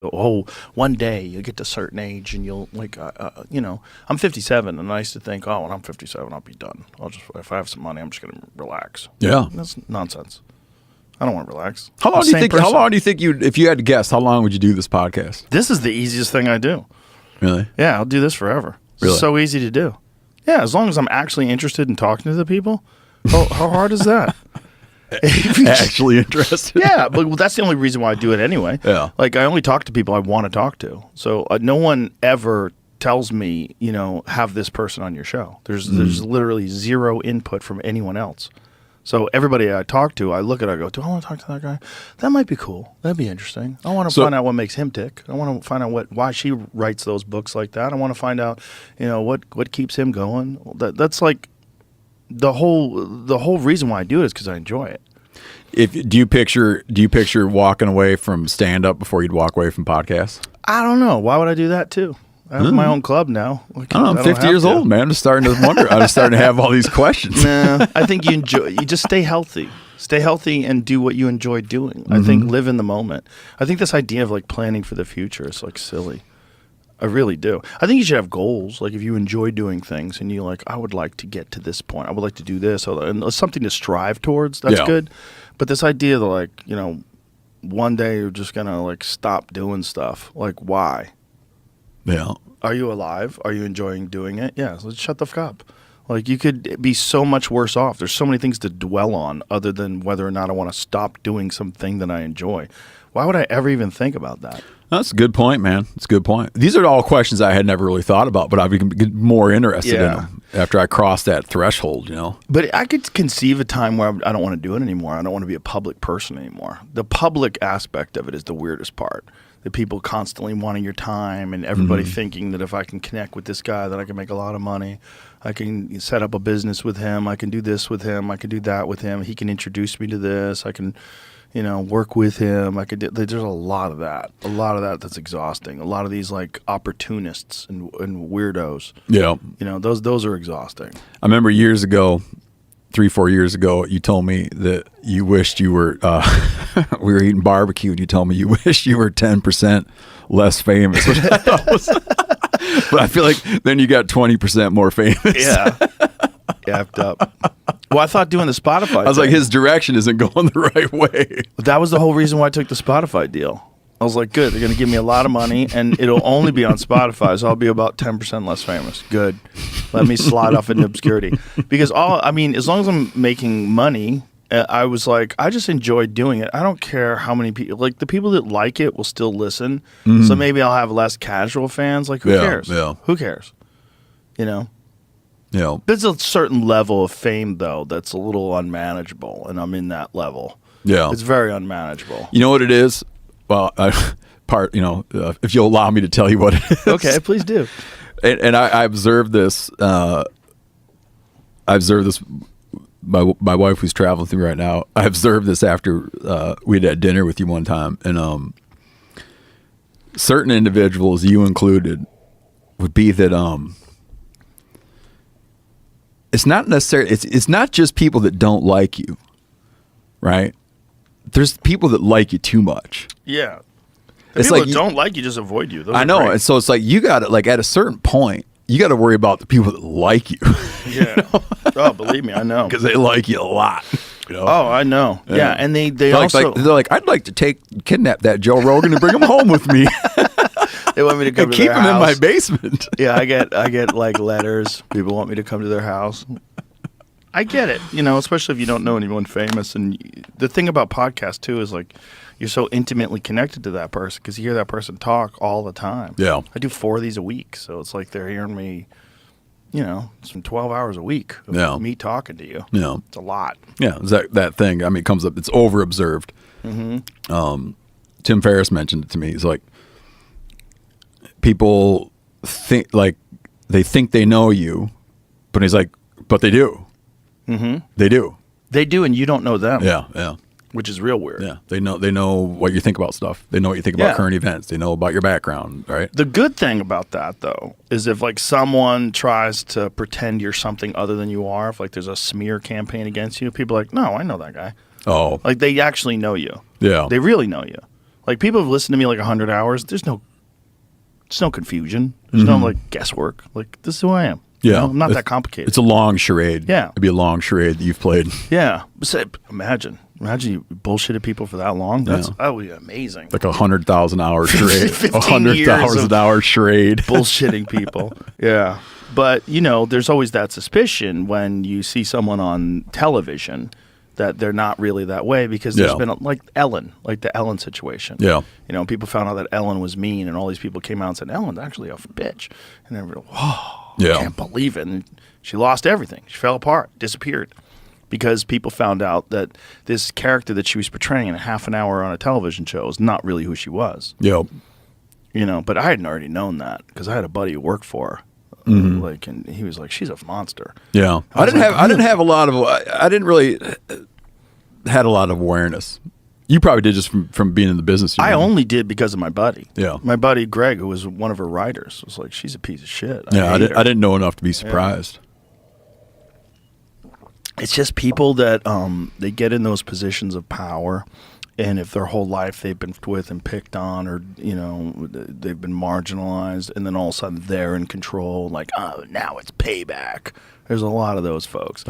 Oh, one day you'll get to a certain age and you'll I'm 57 and I used to think, oh, when I'm 57, I'll be done. If I have some money, I'm just going to relax. Yeah. That's nonsense. I don't want to relax. How long do you think if you had to guess, how long would you do this podcast? This is the easiest thing I do. Really? Yeah, I'll do this forever. Really? It's so easy to do. Yeah, as long as I'm actually interested in talking to the people. How hard is that? Actually interested. Yeah, but that's the only reason why I do it anyway. Yeah. Like, I only talk to people I want to talk to. So no one ever tells me, have this person on your show. There's literally zero input from anyone else. So everybody I talk to, I look at it, I go, do I want to talk to that guy? That might be cool. That'd be interesting. I want to find out what makes him tick. I want to find out why she writes those books like that. I want to find out, what keeps him going. That's like the whole reason why I do it is because I enjoy it. Do you picture walking away from stand up before you'd walk away from podcasts? I don't know. Why would I do that too? I have my own club now. I'm 50 years old, man. I'm just starting to wonder. I'm just starting to have all these questions. Nah, I think you just stay healthy. Stay healthy and do what you enjoy doing. I think live in the moment. I think this idea of like planning for the future is like silly. I really do. I think you should have goals. Like if you enjoy doing things and you're like, I would like to get to this point. I would like to do this. And something to strive towards. That's good. But this idea that like, one day you're just going to like stop doing stuff. Like why? Yeah. Are you alive? Are you enjoying doing it? Yeah. So shut the fuck up. Like you could be so much worse off. There's so many things to dwell on other than whether or not I want to stop doing something that I enjoy. Why would I ever even think about that? That's a good point, man. That's a good point. These are all questions I had never really thought about, but I've become more interested in them after I crossed that threshold, But I could conceive a time where I don't want to do it anymore. I don't want to be a public person anymore. The public aspect of it is the weirdest part. The people constantly wanting your time and everybody thinking that if I can connect with this guy, that I can make a lot of money. I can set up a business with him. I can do this with him. I can do that with him. He can introduce me to this. I can, work with him. I could. There's a lot of that. A lot of that that's exhausting. A lot of these like opportunists and weirdos. Yeah. Those are exhausting. I remember years ago, 3-4 years ago, you told me that you wished you were, we were eating barbecue and you told me you wished you were 10% less famous, which I thought was, but I feel like then you got 20% more famous. Yeah. Gapped up. Well, I thought doing the Spotify I was like, his direction isn't going the right way. That was the whole reason why I took the Spotify deal. I was like, good, they're going to give me a lot of money, and it'll only be on Spotify, so I'll be about 10% less famous. Good. Let me slide off into obscurity. Because as long as I'm making money, I was like, I just enjoy doing it. I don't care how many people, like the people that like it will still listen, so maybe I'll have less casual fans. Like, who cares? Yeah. Who cares? Yeah. There's a certain level of fame, though, that's a little unmanageable, and I'm in that level. Yeah. It's very unmanageable. You know what it is? Well, if you'll allow me to tell you what it is. Okay, please do. And I observed this. My wife, who's traveling through right now, I observed this after we had dinner with you one time, and certain individuals, you included, would be that it's not necessarily it's not just people that don't like you, right? There's people that like you too much. Yeah. It's people like that don't like you just avoid you. Those I are know. great. And so it's like you got to, like, at a certain point, you got to worry about the people that like you. Yeah. Oh, believe me, I know. Because they like you a lot. Oh, I know. Yeah, and they they're also like, I'd like to kidnap that Joe Rogan and bring him home with me. they want me to come and to keep their him house. in my basement. Yeah, I get like letters. People want me to come to their house. I get it, especially if you don't know anyone famous. And the thing about podcasts too is like you're so intimately connected to that person because you hear that person talk all the time. Yeah, I do 4 of these a week, so it's like they're hearing me. Some 12 hours a week of me talking to you. Yeah, it's a lot. Yeah, that thing. I mean, it comes up. It's over observed. Tim Ferriss mentioned it to me. He's like, people think they think they know you, but he's like, but they do. They do. They do, and you don't know them. Yeah. Which is real weird. Yeah, they know what you think about stuff. They know what you think about current events. They know about your background, right? The good thing about that, though, is if like someone tries to pretend you're something other than you are, if like there's a smear campaign against you, people are like, no, I know that guy. Oh. Like they actually know you. Yeah. They really know you. Like people have listened to me like 100 hours. There's no confusion. There's no like guesswork. Like this is who I am. You know, I'm not that complicated. It's a long charade. Yeah. It'd be a long charade that you've played. Yeah. Imagine you bullshitted people for that long. That would be amazing. Like 100,000 hour charade. 15 years 100,000 hour charade. Bullshitting people. Yeah. But, you know, there's always that suspicion when you see someone on television that they're not really that way, because there's been like Ellen, like the Ellen situation. Yeah. You know, people found out that Ellen was mean, and all these people came out and said, Ellen's actually a bitch. And they were, whoa, I can't believe it. And she lost everything. She fell apart, disappeared, because people found out that this character that she was portraying in a half an hour on a television show is not really who she was. Yeah. You know, but I hadn't already known that because I had a buddy who worked for her. Like, and he was like, she's a monster. Yeah. I didn't have a lot of, I didn't really had a lot of awareness. You probably did just from being in the business. I only did because of my buddy. Yeah. My buddy Greg, who was one of her writers, was like, she's a piece of shit. I didn't know enough to be surprised. Yeah. It's just people that they get in those positions of power, and if their whole life they've been with and picked on, or, you know, they've been marginalized, and then all of a sudden they're in control, like, oh, now it's payback. There's a lot of those folks.